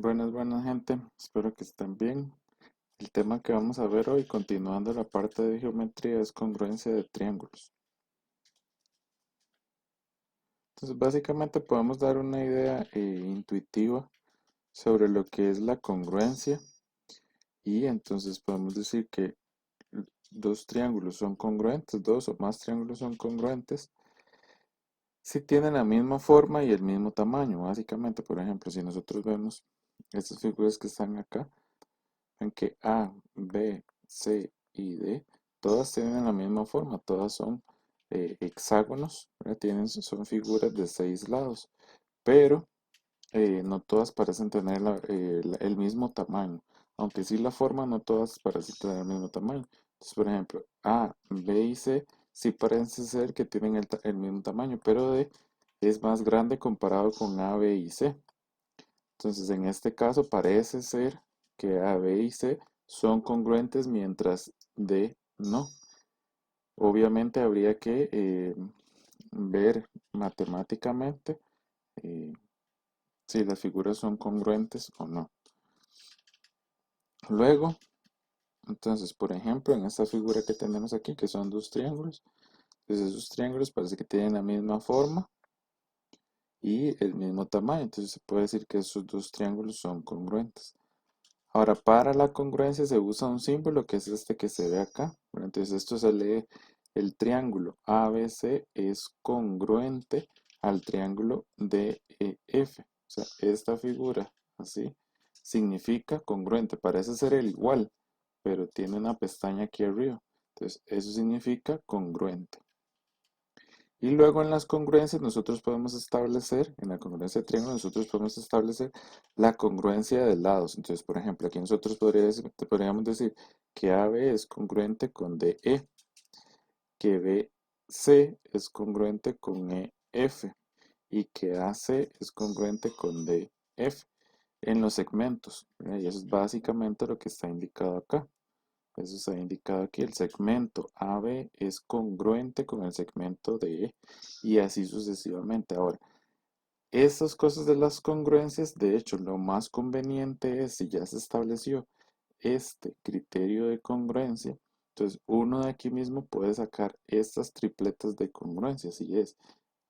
Buenas gente, espero que estén bien. El tema que vamos a ver hoy, continuando la parte de geometría, es congruencia de triángulos. Entonces, básicamente podemos dar una idea intuitiva sobre lo que es la congruencia y entonces podemos decir que dos triángulos son congruentes, dos o más triángulos son congruentes si tienen la misma forma y el mismo tamaño. Básicamente, por ejemplo, si nosotros vemos estas figuras que están acá, en que A, B, C y D, todas tienen la misma forma, todas son hexágonos, ¿verdad? Son figuras de 6 lados, pero no todas parecen tener el mismo tamaño, aunque sí la forma, no todas parecen tener el mismo tamaño. Entonces, por ejemplo, A, B y C sí parece ser que tienen el mismo tamaño, pero D es más grande comparado con A, B y C. Entonces, en este caso parece ser que A, B y C son congruentes mientras D no. Obviamente habría que ver matemáticamente eh, si las figuras son congruentes o no. Luego, entonces, por ejemplo, en esta figura que tenemos aquí, que son dos triángulos, pues esos triángulos parece que tienen la misma forma y el mismo tamaño. Entonces se puede decir que esos dos triángulos son congruentes. Ahora, para la congruencia se usa un símbolo que es este que se ve acá. Bueno, entonces esto se lee, el triángulo ABC es congruente al triángulo DEF. O sea, esta figura así significa congruente. Parece ser el igual, pero tiene una pestaña aquí arriba. Entonces, eso significa congruente. Y luego en las congruencias nosotros podemos establecer, en la congruencia de triángulo nosotros podemos establecer la congruencia de lados. Entonces, por ejemplo, aquí nosotros podríamos decir que AB es congruente con DE, que BC es congruente con EF y que AC es congruente con DF en los segmentos, ¿verdad? Y eso es básicamente lo que está indicado acá. Eso está indicado aquí. El segmento AB es congruente con el segmento DE y así sucesivamente. Ahora, estas cosas de las congruencias, de hecho, lo más conveniente es si ya se estableció este criterio de congruencia, entonces uno de aquí mismo puede sacar estas tripletas de congruencia. Si es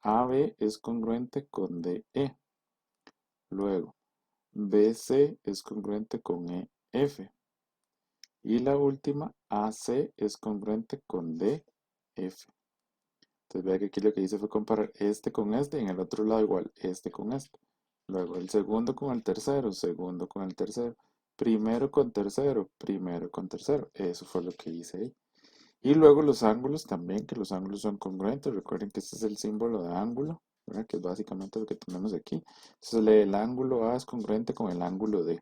AB es congruente con DE, luego BC es congruente con EF. Y la última, AC, es congruente con DF. Entonces vea que aquí lo que hice fue comparar este con este y en el otro lado igual, este con este. Luego el segundo con el tercero, segundo con el tercero. Primero con tercero, primero con tercero. Eso fue lo que hice ahí. Y luego los ángulos también, que los ángulos son congruentes. Recuerden que este es el símbolo de ángulo, ¿verdad? Que es básicamente lo que tenemos aquí. Entonces el ángulo A es congruente con el ángulo D.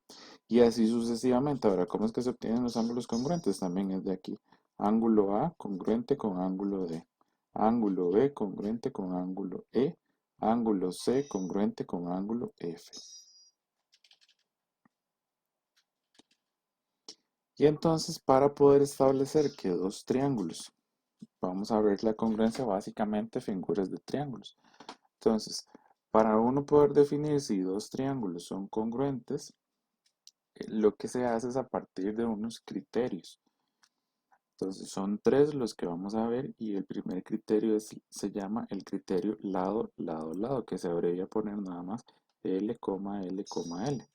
Y así sucesivamente. Ahora, ¿cómo es que se obtienen los ángulos congruentes? También es de aquí. Ángulo A congruente con ángulo D. Ángulo B congruente con ángulo E. Ángulo C congruente con ángulo F. Y entonces, para poder establecer que dos triángulos, vamos a ver la congruencia básicamente figuras de triángulos. Entonces, para uno poder definir si dos triángulos son congruentes, lo que se hace es a partir de unos criterios. Entonces, son tres los que vamos a ver y el primer criterio se llama el criterio lado, lado, lado, que se abrevia a poner nada más L, L, L.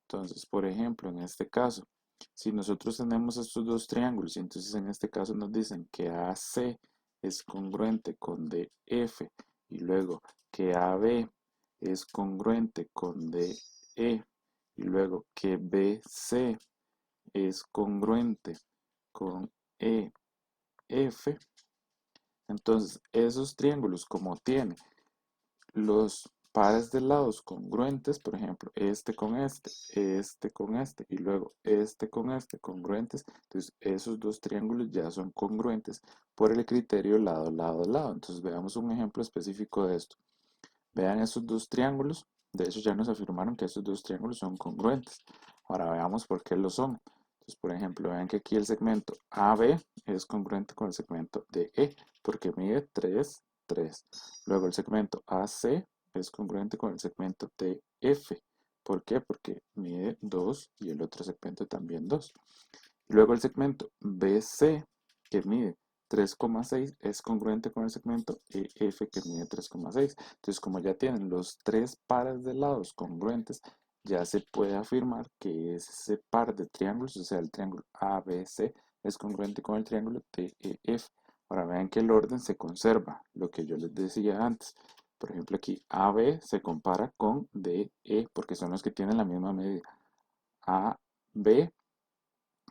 Entonces, por ejemplo, en este caso, si nosotros tenemos estos dos triángulos y entonces en este caso nos dicen que AC es congruente con DF y luego que AB es congruente con DE y luego que BC es congruente con EF, entonces esos triángulos como tienen los pares de lados congruentes, por ejemplo, este con este y luego este con este congruentes, entonces esos dos triángulos ya son congruentes por el criterio lado, lado, lado. Entonces veamos un ejemplo específico de esto. Vean esos dos triángulos, de hecho ya nos afirmaron que estos dos triángulos son congruentes. Ahora veamos por qué lo son. Entonces, por ejemplo, vean que aquí el segmento AB es congruente con el segmento DE, porque mide 3, 3. Luego el segmento AC es congruente con el segmento DF, ¿Por qué? Porque mide 2 y el otro segmento también 2. Luego el segmento BC, que mide 3,6, es congruente con el segmento EF, que mide 3,6. Entonces, como ya tienen los tres pares de lados congruentes, ya se puede afirmar que ese par de triángulos, o sea, el triángulo ABC, es congruente con el triángulo TEF. Ahora vean que el orden se conserva, lo que yo les decía antes. Por ejemplo, aquí AB se compara con DE, porque son los que tienen la misma medida. AB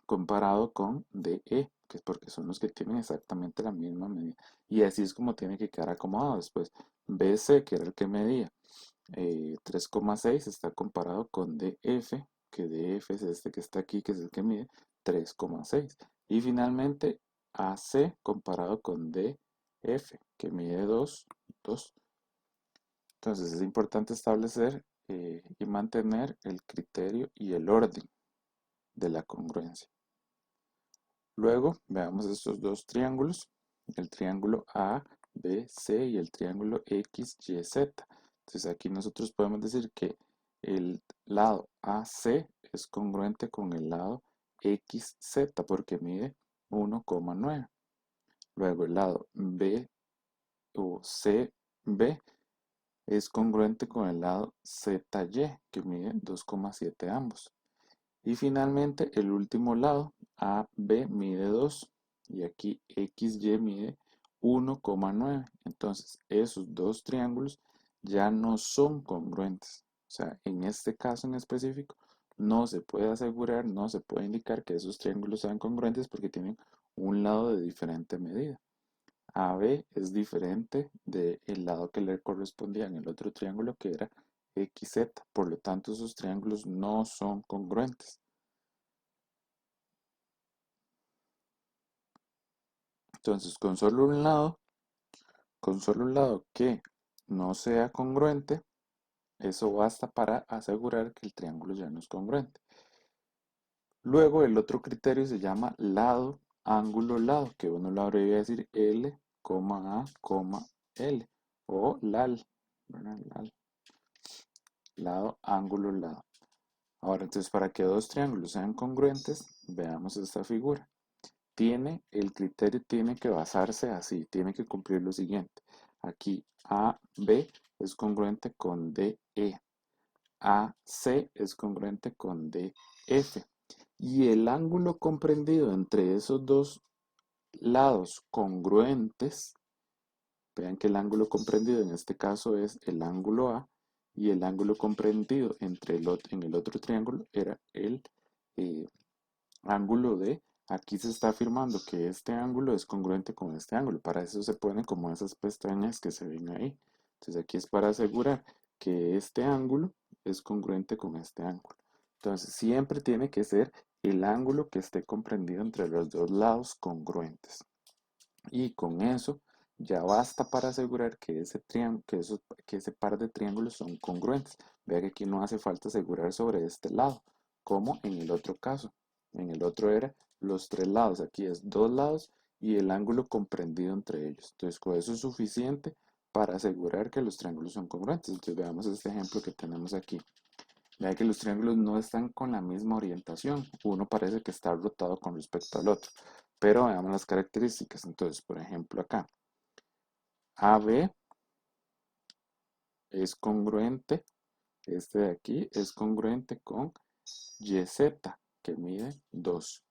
comparado con DE, que es porque son los que tienen exactamente la misma medida. Y así es como tiene que quedar acomodado después. BC, que era el que medía 3,6, está comparado con DF, que DF es este que está aquí, que es el que mide 3,6. Y finalmente AC comparado con DF, que mide 2, 2. Entonces es importante establecer y mantener el criterio y el orden de la congruencia. Luego veamos estos dos triángulos, el triángulo ABC y el triángulo XYZ. Entonces aquí nosotros podemos decir que el lado AC es congruente con el lado XZ porque mide 1,9. Luego el lado B o CB es congruente con el lado ZY que mide 2,7 ambos. Y finalmente el último lado, AB mide 2 y aquí XY mide 1,9. Entonces esos dos triángulos ya no son congruentes. O sea, en este caso en específico no se puede asegurar, no se puede indicar que esos triángulos sean congruentes porque tienen un lado de diferente medida. AB es diferente del lado que le correspondía en el otro triángulo que era XZ. Por lo tanto, esos triángulos no son congruentes. Entonces, con solo un lado que no sea congruente, eso basta para asegurar que el triángulo ya no es congruente. Luego, el otro criterio se llama lado, ángulo, lado, que uno lo abrevia a decir L, A, L, o LAL, ¿verdad? LAL, lado, ángulo, lado. Ahora, entonces, para que dos triángulos sean congruentes, veamos esta figura. El criterio tiene que basarse así, tiene que cumplir lo siguiente. Aquí AB es congruente con DE, AC es congruente con DF y el ángulo comprendido entre esos dos lados congruentes, vean que el ángulo comprendido en este caso es el ángulo A y el ángulo comprendido en el otro triángulo era el eh, ángulo D. Aquí se está afirmando que este ángulo es congruente con este ángulo. Para eso se ponen como esas pestañas que se ven ahí. Entonces aquí es para asegurar que este ángulo es congruente con este ángulo. Entonces siempre tiene que ser el ángulo que esté comprendido entre los dos lados congruentes. Y con eso ya basta para asegurar que ese par de triángulos son congruentes. Vea que aquí no hace falta asegurar sobre este lado, como en el otro caso. En el otro era los tres lados, aquí es dos lados y el ángulo comprendido entre ellos. Entonces con eso es suficiente para asegurar que los triángulos son congruentes. Entonces veamos este ejemplo que tenemos aquí. Vea que los triángulos no están con la misma orientación. Uno parece que está rotado con respecto al otro. Pero veamos las características. Entonces, por ejemplo, acá, AB es congruente, este de aquí es congruente con YZ, que mide 2.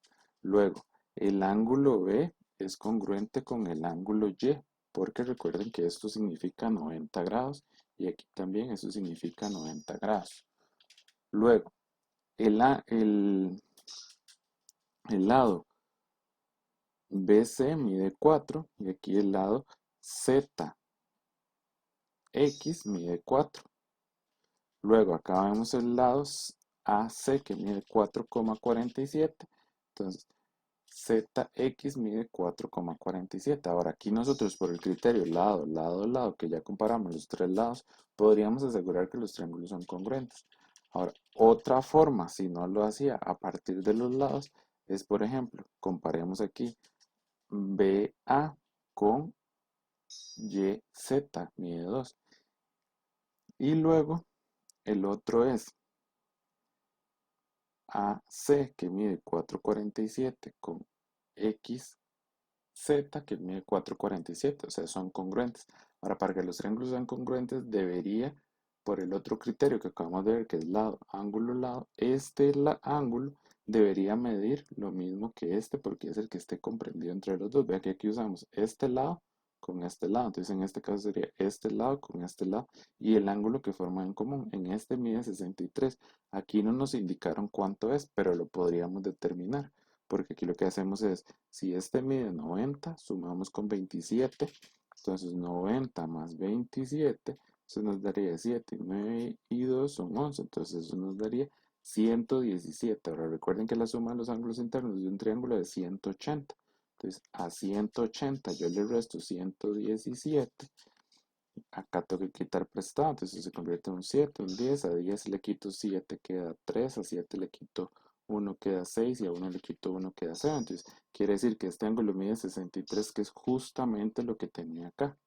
Luego, el ángulo B es congruente con el ángulo Y, porque recuerden que esto significa 90 grados y aquí también eso significa 90 grados. Luego, el lado BC mide 4 y aquí el lado ZX mide 4. Luego acá vemos el lado AC que mide 4,47. Entonces ZX mide 4,47. Ahora aquí nosotros por el criterio lado, lado, lado, que ya comparamos los tres lados, podríamos asegurar que los triángulos son congruentes. Ahora, otra forma, si no lo hacía a partir de los lados, es por ejemplo, comparemos aquí BA con YZ, mide 2. Y luego el otro es AC que mide 4,47 con XZ que mide 4,47, o sea, son congruentes. Ahora, para que los triángulos sean congruentes, debería, por el otro criterio que acabamos de ver, que es lado, ángulo, lado, ángulo debería medir lo mismo que este, porque es el que esté comprendido entre los dos. Vea que aquí usamos este lado con este lado, entonces en este caso sería este lado con este lado, y el ángulo que forman en común. En este mide 63. Aquí no nos indicaron cuánto es, pero lo podríamos determinar, porque aquí lo que hacemos es, si este mide 90, sumamos con 27, entonces 90 más 27, eso nos daría 7, 9 y 2 son 11, entonces eso nos daría 117. Ahora recuerden que la suma de los ángulos internos de un triángulo es 180. Entonces a 180 yo le resto 117. Acá tengo que quitar prestado, entonces se convierte en un 7, un 10. A 10 le quito 7, queda 3. A 7 le quito 1, queda 6. Y a 1 le quito 1, queda 0. Entonces quiere decir que este ángulo mide 63, que es justamente lo que tenía acá.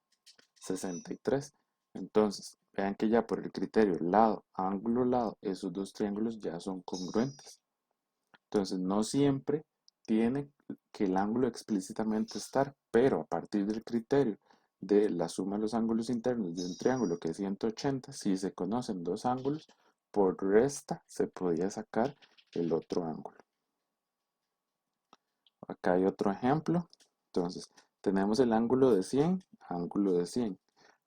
63. Entonces, vean que ya por el criterio lado, ángulo, lado, esos dos triángulos ya son congruentes. Entonces, no siempre tiene que el ángulo explícitamente estar, pero a partir del criterio de la suma de los ángulos internos de un triángulo que es 180, si se conocen dos ángulos, por resta se podría sacar el otro ángulo. Acá hay otro ejemplo. Entonces, tenemos el ángulo de 100, ángulo de 100.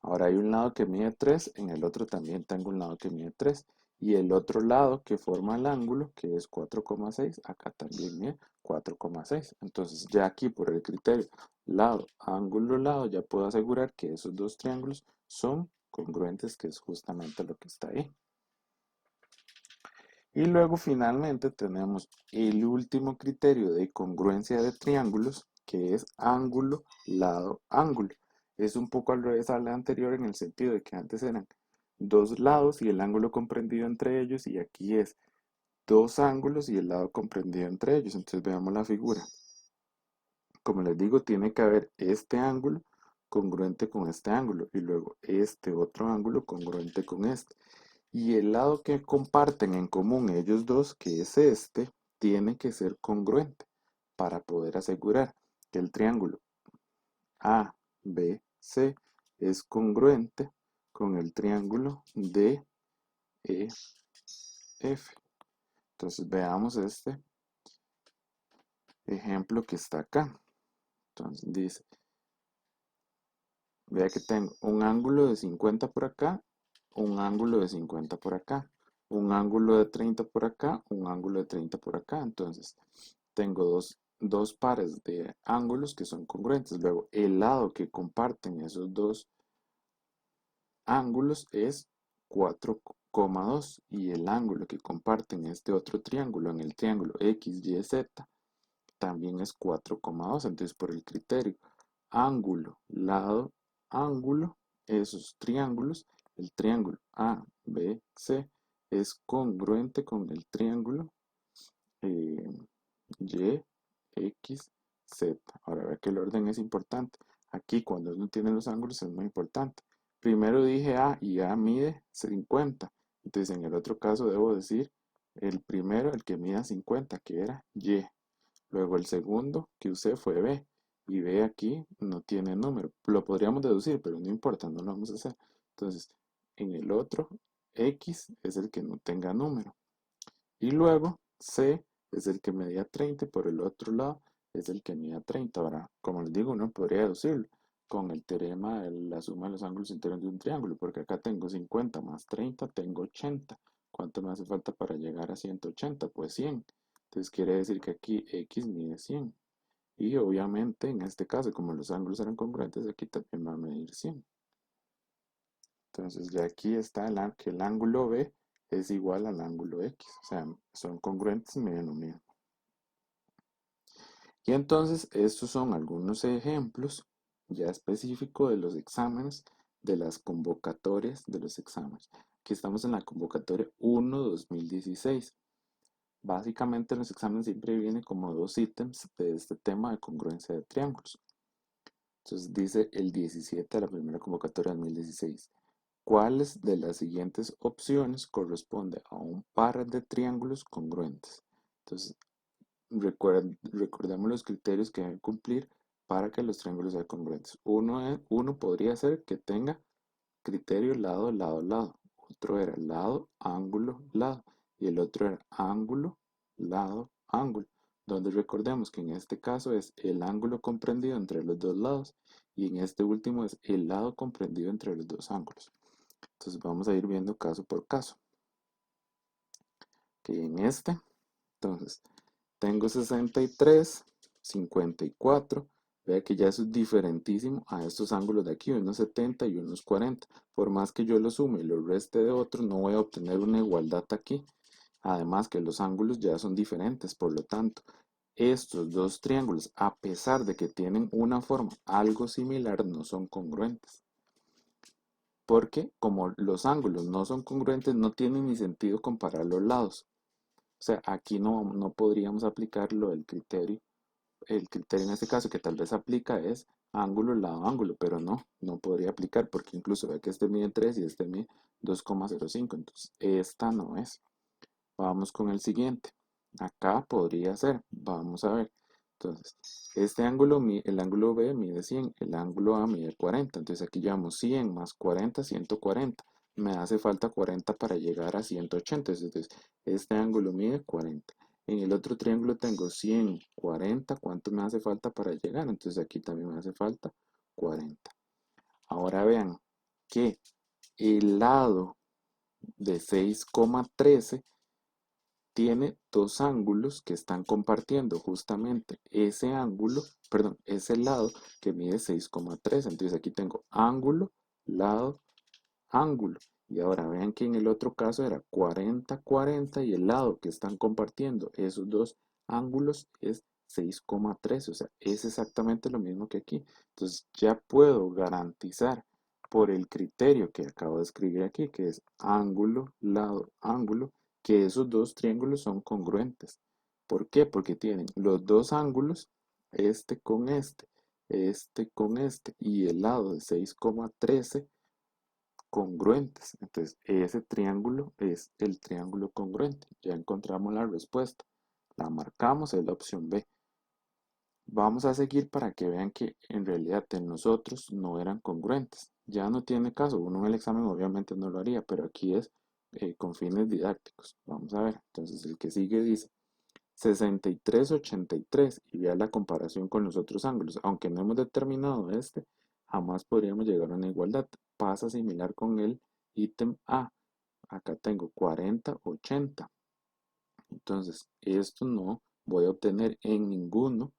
Ahora hay un lado que mide 3, en el otro también tengo un lado que mide 3. Y el otro lado que forma el ángulo, que es 4,6, acá también mide 4,6. Entonces, ya aquí por el criterio lado, ángulo, lado, ya puedo asegurar que esos dos triángulos son congruentes, que es justamente lo que está ahí. Y luego finalmente tenemos el último criterio de congruencia de triángulos, que es ángulo, lado, ángulo. Es un poco al revés a la anterior en el sentido de que antes eran dos lados y el ángulo comprendido entre ellos, y aquí es dos ángulos y el lado comprendido entre ellos. Entonces veamos la figura. Como les digo, tiene que haber este ángulo congruente con este ángulo y luego este otro ángulo congruente con este. Y el lado que comparten en común ellos dos, que es este, tiene que ser congruente para poder asegurar que el triángulo ABC es congruente con el triángulo DEF. Entonces veamos este ejemplo que está acá. Entonces dice, vea que tengo un ángulo de 50 por acá, un ángulo de 50 por acá, un ángulo de 30 por acá, un ángulo de 30 por acá. Entonces, tengo dos pares de ángulos que son congruentes. Luego, el lado que comparten esos dos ángulos es 4,2 y el ángulo que comparten este otro triángulo en el triángulo XYZ también es 4,2. Entonces, por el criterio ángulo, lado, ángulo, esos triángulos, el triángulo ABC es congruente con el triángulo Y, X, Z. Ahora ve que el orden es importante. Aquí cuando uno tiene los ángulos es muy importante. Primero dije A y A mide 50. Entonces en el otro caso debo decir el primero, el que mida 50, que era Y. Luego el segundo que usé fue B. Y B aquí no tiene número. Lo podríamos deducir, pero no importa, no lo vamos a hacer. Entonces, en el otro, X es el que no tenga número. Y luego, C es el que medía 30 y por el otro lado es el que medía 30. Ahora, como les digo, uno podría deducirlo con el teorema de la suma de los ángulos internos de un triángulo, porque acá tengo 50 más 30, tengo 80. ¿Cuánto me hace falta para llegar a 180? Pues 100. Entonces quiere decir que aquí X mide 100. Y obviamente en este caso, como los ángulos eran congruentes, aquí también va a medir 100. Entonces ya aquí está que el ángulo B es igual al ángulo X. O sea, son congruentes y miden lo mismo. Y entonces estos son algunos ejemplos ya específicos de los exámenes, de las convocatorias de los exámenes. Aquí estamos en la convocatoria 1-2016. Básicamente en los exámenes siempre viene como dos ítems de este tema de congruencia de triángulos. Entonces dice el 17 de la primera convocatoria 2016. ¿Cuáles de las siguientes opciones corresponde a un par de triángulos congruentes? Entonces, recordemos los criterios que deben cumplir para que los triángulos sean congruentes. Uno podría ser que tenga criterio lado, lado, lado. Otro era lado, ángulo, lado. Y el otro era ángulo, lado, ángulo. Donde recordemos que en este caso es el ángulo comprendido entre los dos lados. Y en este último es el lado comprendido entre los dos ángulos. Entonces vamos a ir viendo caso por caso. Que en este, entonces, tengo 63, 54. Vea que ya eso es diferentísimo a estos ángulos de aquí, unos 70 y unos 40. Por más que yo los sume y los reste de otros, no voy a obtener una igualdad aquí. Además que los ángulos ya son diferentes, por lo tanto, estos dos triángulos, a pesar de que tienen una forma algo similar, no son congruentes. Porque como los ángulos no son congruentes, no tiene ni sentido comparar los lados. O sea, aquí no podríamos aplicar lo del criterio. El criterio en este caso que tal vez aplica es ángulo, lado, ángulo, pero no podría aplicar porque incluso ve que este mide 3 y este mide 2,05. Entonces, esta no es. Vamos con el siguiente. Acá podría ser. Vamos a ver. Entonces, este ángulo, el ángulo B mide 100, el ángulo A mide 40. Entonces aquí llevamos 100 más 40, 140. Me hace falta 40 para llegar a 180. Entonces, este ángulo mide 40. En el otro triángulo tengo 100, 40. ¿Cuánto me hace falta para llegar? Entonces aquí también me hace falta 40. Ahora vean que el lado de 6,13 tiene dos ángulos que están compartiendo justamente ese ángulo, perdón, ese lado que mide 6,3. Entonces aquí tengo ángulo, lado, ángulo. Y ahora vean que en el otro caso era 40, 40 y el lado que están compartiendo esos dos ángulos es 6,3. O sea, es exactamente lo mismo que aquí. Entonces ya puedo garantizar por el criterio que acabo de escribir aquí, que es ángulo, lado, ángulo, que esos dos triángulos son congruentes. ¿Por qué? Porque tienen los dos ángulos, este con este, y el lado de 6,13 congruentes. Entonces, ese triángulo es el triángulo congruente. Ya encontramos la respuesta. La marcamos, es la opción B. Vamos a seguir para que vean que en realidad en nosotros no eran congruentes. Ya no tiene caso, uno en el examen obviamente no lo haría, pero aquí es con fines didácticos. Vamos a ver, entonces el que sigue dice 63, 83 y vea la comparación con los otros ángulos. Aunque no hemos determinado este, jamás podríamos llegar a una igualdad. Pasa similar con el ítem A. Acá tengo 40, 80. Entonces, esto no voy a obtener en ninguno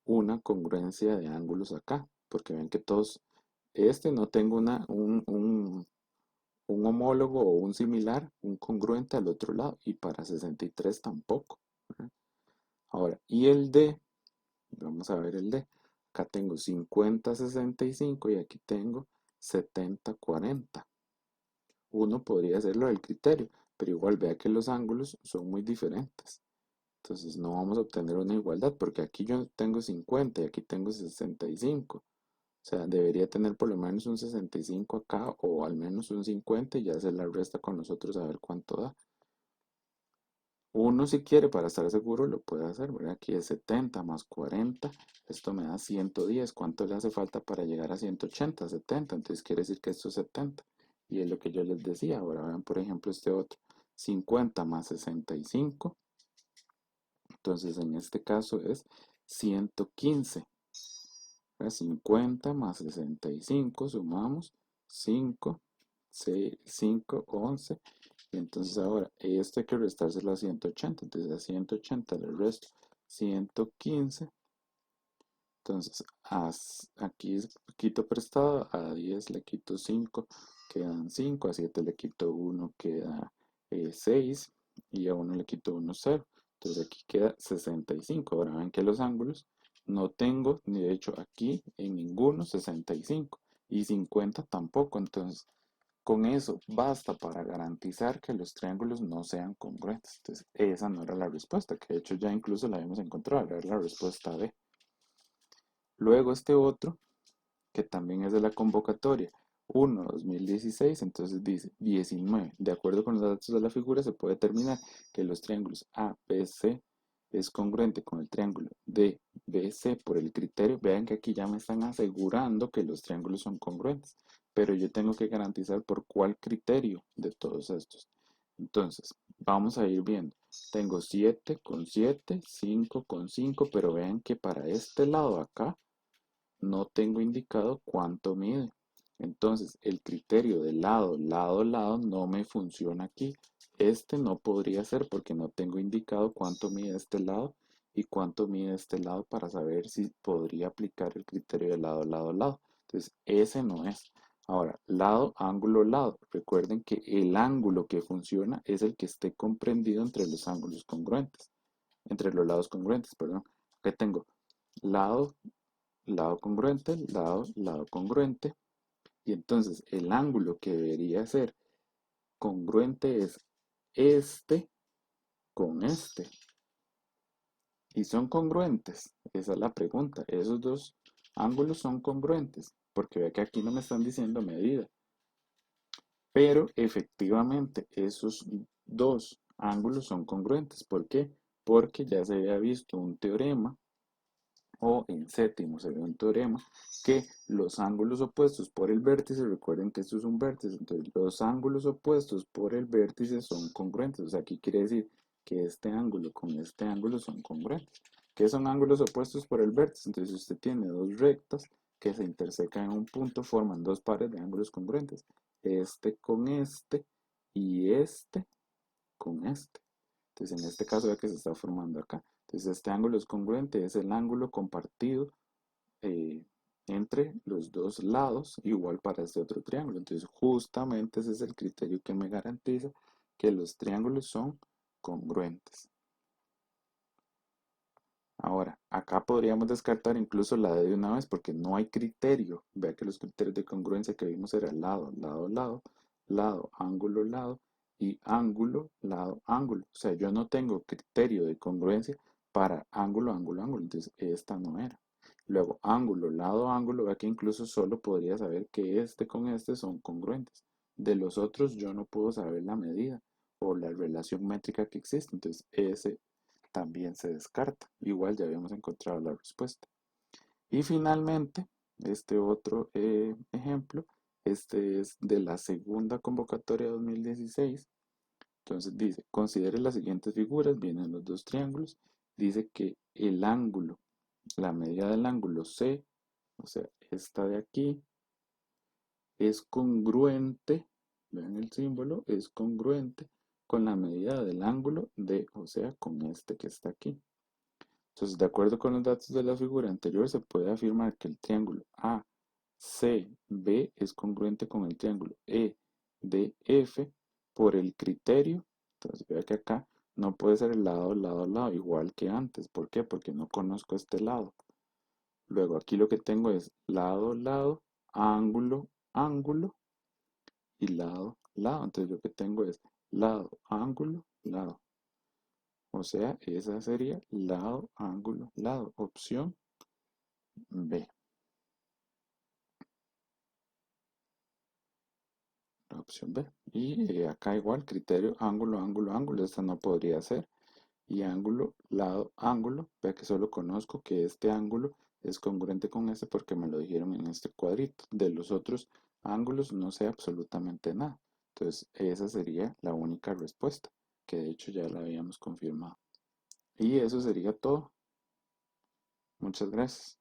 una congruencia de ángulos acá, porque ven que todos, este no tengo un homólogo o un similar, un congruente al otro lado, y para 63 tampoco. ¿Verdad? Ahora, y el D, vamos a ver el D, acá tengo 50, 65 y aquí tengo 70, 40. Uno podría hacerlo del criterio, pero igual vea que los ángulos son muy diferentes. Entonces no vamos a obtener una igualdad porque aquí yo tengo 50 y aquí tengo 65. O sea, debería tener por lo menos un 65 acá o al menos un 50 y ya hacer la resta con nosotros a ver cuánto da. Uno si quiere para estar seguro lo puede hacer, ¿verdad? Aquí es 70 más 40, esto me da 110. ¿Cuánto le hace falta para llegar a 180? 70, entonces quiere decir que esto es 70. Y es lo que yo les decía. Ahora vean por ejemplo este otro, 50 más 65. Entonces en este caso es 115. 50 más 65, sumamos 5, 6, 5, 11. Y entonces ahora esto hay que restárselo a 180. Entonces a 180 le resto 115. Entonces aquí quito prestado, a 10 le quito 5, quedan 5, a 7 le quito 1, queda 6 y a 1 le quito 1, 0. Entonces aquí queda 65. Ahora ven que los ángulos no tengo, ni de hecho aquí en ninguno 65 y 50 tampoco. Entonces con eso basta para garantizar que los triángulos no sean congruentes. Entonces esa no era la respuesta, que de hecho ya incluso la habíamos encontrado, era la respuesta B. Luego este otro, que también es de la convocatoria 1-2016, entonces dice 19. De acuerdo con los datos de la figura, se puede determinar que los triángulos A, B, C es congruente con el triángulo DBC por el criterio, vean que aquí ya me están asegurando que los triángulos son congruentes, pero yo tengo que garantizar por cuál criterio de todos estos. Entonces, vamos a ir viendo. Tengo 7 con 7, 5 con 5, pero vean que para este lado acá no tengo indicado cuánto mide. Entonces, el criterio de lado, lado, lado no me funciona aquí. Este no podría ser porque no tengo indicado cuánto mide este lado y cuánto mide este lado para saber si podría aplicar el criterio de lado, lado, lado. Entonces, ese no es. Ahora, lado, ángulo, lado. Recuerden que el ángulo que funciona es el que esté comprendido entre los ángulos congruentes, entre los lados congruentes, perdón. Acá tengo lado, lado congruente, lado, lado congruente. Y entonces el ángulo que debería ser congruente es este con este. ¿Y son congruentes? Esa es la pregunta. Esos dos ángulos son congruentes, porque ve que aquí no me están diciendo medida. Pero efectivamente esos dos ángulos son congruentes. ¿Por qué? Porque ya se había visto un teorema o en séptimo se ve un teorema que los ángulos opuestos por el vértice, recuerden que esto es un vértice, entonces los ángulos opuestos por el vértice son congruentes, o sea, aquí quiere decir que este ángulo con este ángulo son congruentes. ¿Qué son ángulos opuestos por el vértice? Entonces usted tiene dos rectas que se intersecan en un punto, forman dos pares de ángulos congruentes, este con este y este con este. Entonces, en este caso, ya que se está formando acá. Entonces, este ángulo es congruente, es el ángulo compartido eh, entre los dos lados, igual para este otro triángulo. Entonces, justamente ese es el criterio que me garantiza que los triángulos son congruentes. Ahora, acá podríamos descartar incluso la D de una vez porque no hay criterio. Vea que los criterios de congruencia que vimos eran lado, lado, lado, lado, lado y ángulo, lado, ángulo. O sea, yo no tengo criterio de congruencia para ángulo, ángulo, ángulo. Entonces, esta no era. Luego, ángulo, vea que incluso solo podría saber que este con este son congruentes. De los otros yo no puedo saber la medida o la relación métrica que existe. Entonces, ese también se descarta. Igual ya habíamos encontrado la respuesta. Y finalmente, este otro ejemplo, este es de la segunda convocatoria 2016. Entonces dice, considere las siguientes figuras, vienen los dos triángulos. Dice que el ángulo, la medida del ángulo C, o sea, esta de aquí, es congruente, vean el símbolo, es congruente con la medida del ángulo D, o sea, con este que está aquí. Entonces, de acuerdo con los datos de la figura anterior, se puede afirmar que el triángulo ACB es congruente con el triángulo EDF por el criterio. Entonces, vea que acá no puede ser el lado, lado, lado, igual que antes. ¿Por qué? Porque no conozco este lado. Luego, aquí lo que tengo es lado, lado, ángulo, ángulo y lado, lado. Entonces, lo que tengo es lado, ángulo, lado. O sea, esa sería lado, ángulo, lado. Opción B. La opción B. Y acá igual, criterio ángulo, ángulo, ángulo. Esta no podría ser. Y ángulo, lado, ángulo. Vea que solo conozco que este ángulo es congruente con este porque me lo dijeron en este cuadrito. De los otros ángulos no sé absolutamente nada. Entonces, esa sería la única respuesta, que de hecho ya la habíamos confirmado. Y eso sería todo. Muchas gracias.